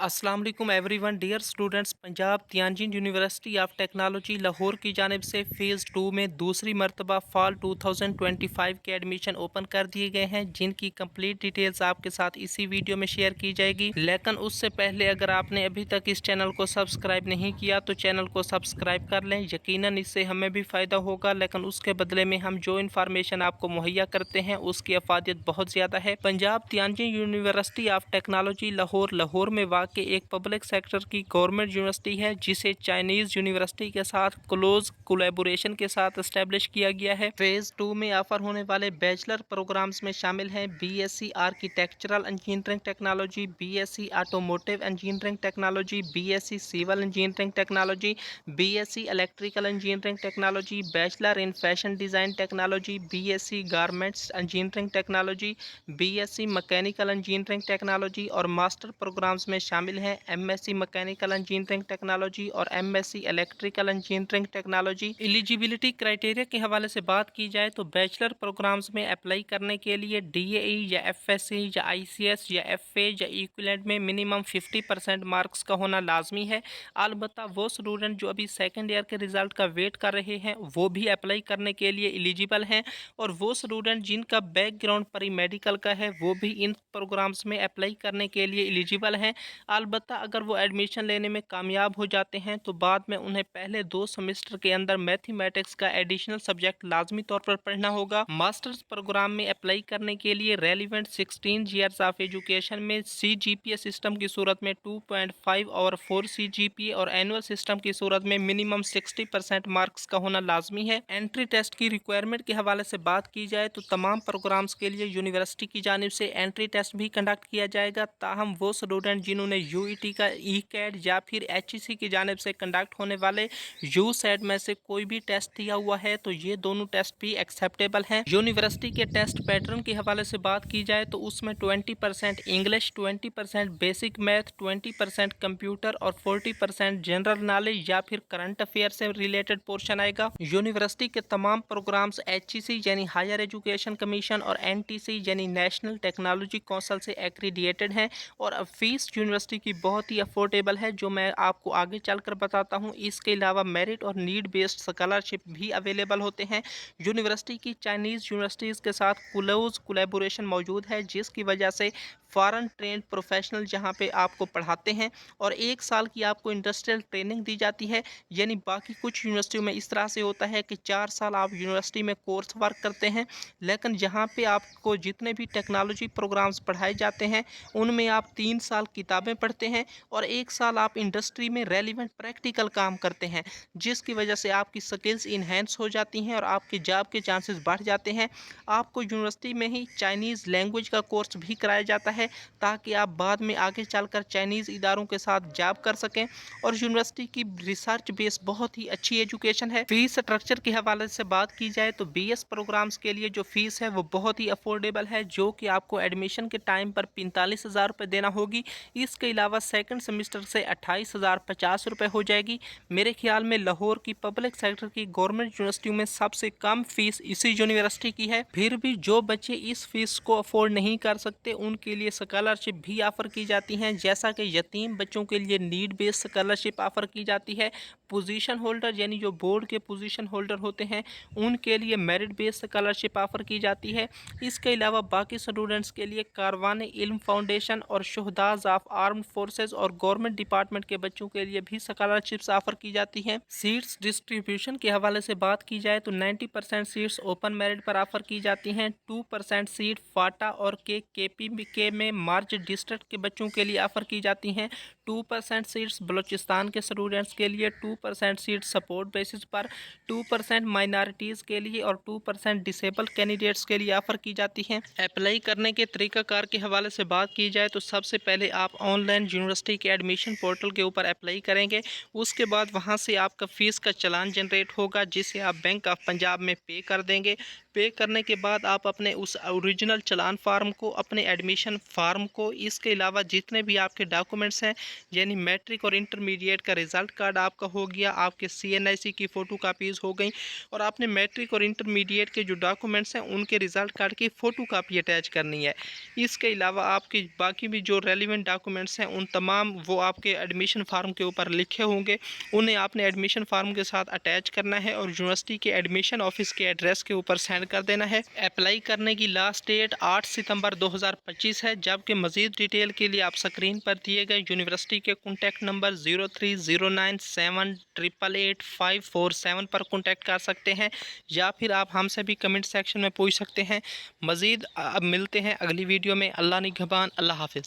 अस्सलाम वालेकुम everyone dear students. Punjab Tianjin university of technology Lahore की जानिब से फ़ेज़ 2 में दूसरी मरतबा फ़ॉल 2025 के एडमिशन ओपन कर दिए गए हैं, जिनकी कंप्लीट डिटेल्स आपके साथ इसी वीडियो में शेयर की जाएगी। लेकिन उससे पहले अगर आपने अभी तक इस चैनल को सब्सक्राइब नहीं किया तो चैनल को सब्सक्राइब कर लें। यकीनन इससे हमें भी फ़ायदा होगा, लेकिन उसके बदले में हम जो इन्फॉर्मेशन आपको मुहैया करते हैं उसकी अफादियत बहुत ज़्यादा है। Punjab Tianjin university of technology Lahore में कि एक पब्लिक सेक्टर की गवर्नमेंट यूनिवर्सिटी है, जिसे चाइनीज़ यूनिवर्सिटी के साथ क्लोज कोलैबोरेशन के साथ एस्टेब्लिश किया गया है। फेज़ 2 में ऑफर होने वाले बैचलर प्रोग्राम्स में शामिल हैं BSc architectural engineering technology, BSc automotive engineering technology, BSc civil engineering technology, BSc electrical engineering technology, bachelor in fashion design technology, BSc garments engineering technology, BSc mechanical engineering technology और master programs में शामिल हैं MSc mechanical engineering technology और MSc electrical engineering technology. Eligibility criteria के हवाले से बात की जाए तो बैचलर प्रोग्राम्स में अप्लाई करने के लिए डीएई या एफएससी या आईसीएस या एफए या इक्विवेलेंट में मिनिमम 50% मार्क्स का होना लाजमी है। अलबत्ता वो स्टूडेंट जो अभी सेकेंड ईयर के रिजल्ट का वेट कर रहे हैं वो भी अप्लाई करने के लिए एलिजिबल हैं, और वो स्टूडेंट जिनका बैकग्राउंड प्री मेडिकल का है वो भी इन प्रोग्राम्स में अप्लाई करने के लिए एलिजिबल हैं। अलबत्ता अगर वो एडमिशन लेने में कामयाब हो जाते हैं तो बाद में उन्हें पहले 2 सेमेस्टर के अंदर मैथमेटिक्स का एडिशनल सब्जेक्ट लाजमी तौर पर पढ़ना होगा। मास्टर्स प्रोग्राम में अप्लाई करने के लिए रेलिवेंट 16 ईयर्स ऑफ एजुकेशन में सीजीपीए सिस्टम की सूरत में 2.5 और 4 सीजीपीए और एनुअल सिस्टम की सूरत में मिनिमम 60% मार्क्स का होना लाजमी है। एंट्री टेस्ट की रिक्वायरमेंट के हवाले से बात की जाए तो तमाम प्रोग्राम्स के लिए यूनिवर्सिटी की जानिब से एंट्री टेस्ट भी कंडक्ट किया जाएगा। ताहम वो स्टूडेंट जिन्होंने यूईटी का ई-कैट या फिर एचईसी की जानिब से कंडक्ट होने वाले यूसेट में से कोई भी टेस्ट दिया हुआ है तो ये दोनों टेस्ट भी एक्सेप्टेबल हैं। यूनिवर्सिटी के टेस्ट पैटर्न के हवाले से बात की जाए तो उसमें 20% इंग्लिश, 20% बेसिक मैथ, 20% कंप्यूटर और 40% जनरल नॉलेज या फिर करंट अफेयर से रिलेटेड पोर्शन आएगा। यूनिवर्सिटी के तमाम प्रोग्राम्स एचईसी यानी हायर एजुकेशन कमीशन और एनटीसी यानी नेशनल टेक्नोलॉजी काउंसिल से एक्रीडिएटेड हैं, और फीस यूनिवर्सिटी की बहुत ही अफोर्डेबल है, जो मैं आपको आगे चलकर बताता हूँ। इसके अलावा मेरिट और नीड बेस्ड स्कॉलरशिप भी अवेलेबल होते हैं। यूनिवर्सिटी की चाइनीज़ यूनिवर्सिटीज़ के साथ क्लोज कोलैबोरेशन मौजूद है, जिसकी वजह से फॉरेन ट्रेंड प्रोफेशनल जहाँ पे आपको पढ़ाते हैं और 1 साल की आपको इंडस्ट्रियल ट्रेनिंग दी जाती है। यानी बाकी कुछ यूनिवर्सिटियों में इस तरह से होता है कि 4 साल आप यूनिवर्सिटी में कोर्स वर्क करते हैं, लेकिन यहाँ पे आपको जितने भी टेक्नोलॉजी प्रोग्राम्स पढ़ाए जाते हैं उनमें आप 3 साल किताबें पढ़ते हैं और 1 साल आप इंडस्ट्री में रेलिवेंट प्रैक्टिकल काम करते हैं, जिसकी वजह से आपकी स्किल्स इन्हेंस हो जाती हैं और आपके जॉब के चांसेस बढ़ जाते हैं। आपको यूनिवर्सिटी में ही चाइनीज़ लैंग्वेज का कोर्स भी कराया जाता है, ताकि आप बाद में आगे चलकर चाइनीज़ इदारों के साथ जॉब कर सकें। और यूनिवर्सिटी की रिसर्च बेस बहुत ही अच्छी एजुकेशन है। फीस स्ट्रक्चर के हवाले से बात की जाए तो बीएस प्रोग्राम्स के लिए जो फीस है वो बहुत ही अफोर्डेबल है, जो कि आपको एडमिशन के टाइम पर 45,000 रुपये देना होगी। इसके अलावा सेकंड सेमेस्टर से 28,050 रुपये हो जाएगी। मेरे ख्याल में लाहौर की पब्लिक सेक्टर की गवर्नमेंट यूनिवर्सिटियों में सबसे कम फीस इसी यूनिवर्सिटी की है। फिर भी जो बच्चे इस फीस को अफोर्ड नहीं कर सकते उनके लिए स्कॉलरशिप भी ऑफर की जाती हैं, जैसा कि यतीम बच्चों के लिए नीड बेस्ड स्कॉलरशिप ऑफर की जाती है। पोजीशन होल्डर यानी जो बोर्ड के पोजीशन होल्डर होते हैं उनके लिए मेरिट बेस्ड स्कॉलरशिप ऑफर की जाती है। इसके अलावा बाकी स्टूडेंट्स के लिए कारवान इल्म फाउंडेशन और शहदाज ऑफ आर्म्ड फोर्सेस और गवर्नमेंट डिपार्टमेंट के बच्चों के लिए भी स्कॉलरशिप्स ऑफर की जाती हैं। सीट्स डिस्ट्रीब्यूशन के हवाले से बात की जाए तो 90% सीट्स ओपन मेरिट पर ऑफर की जाती हैं। 2% सीट फाटा और केपीके में मार्च डिस्ट्रिक्ट के बच्चों के लिए ऑफर की जाती हैं। 2% सीट्स बलूचिस्तान के स्टूडेंट्स के लिए, 2% सीट सपोर्ट बेसिस पर, 2% माइनॉरिटीज़ के लिए और 2% डिसेबल कैंडिडेट्स के लिए ऑफर की जाती हैं। अप्लाई करने के तरीकाकार के हवाले से बात की जाए तो सबसे पहले आप ऑनलाइन यूनिवर्सिटी के एडमिशन पोर्टल के ऊपर अप्लाई करेंगे। उसके बाद वहां से आपका फ़ीस का चालान जनरेट होगा, जिसे आप बैंक ऑफ पंजाब में पे कर देंगे। पे करने के बाद आप अपने उस ओरिजिनल चालान फार्म को, अपने एडमिशन फार्म को, इसके अलावा जितने भी आपके डॉक्यूमेंट्स हैं यानी मैट्रिक और इंटरमीडिएट का रिज़ल्ट कार्ड आपका हो गया, आपके CNIC की फ़ोटो कापीज़ हो गई और आपने मैट्रिक और इंटरमीडिएट के जो डॉक्यूमेंट्स हैं उनके रिज़ल्ट कार्ड की फ़ोटो कापी अटैच करनी है। इसके अलावा आपके बाकी भी जो रेलिवेंट डॉक्यूमेंट्स हैं उन तमाम वो आपके एडमिशन फार्म के ऊपर लिखे होंगे, उन्हें आपने एडमिशन फार्म के साथ अटैच करना है और यूनिवर्सिटी के एडमिशन ऑफिस के एड्रेस के ऊपर सेंड कर देना है। अप्लाई करने की लास्ट डेट 8 सितंबर 2025 है, जबकि मज़ीद डिटेल के लिए आप स्क्रीन पर दिए गए यूनिवर्सिटी के कॉन्टैक्ट नंबर 030978888547 पर कॉन्टैक्ट कर सकते हैं या फिर आप हमसे भी कमेंट सेक्शन में पूछ सकते हैं। मज़ीद अब मिलते हैं अगली वीडियो में। अल्लाह निगहबान। अल्लाह हाफिज़।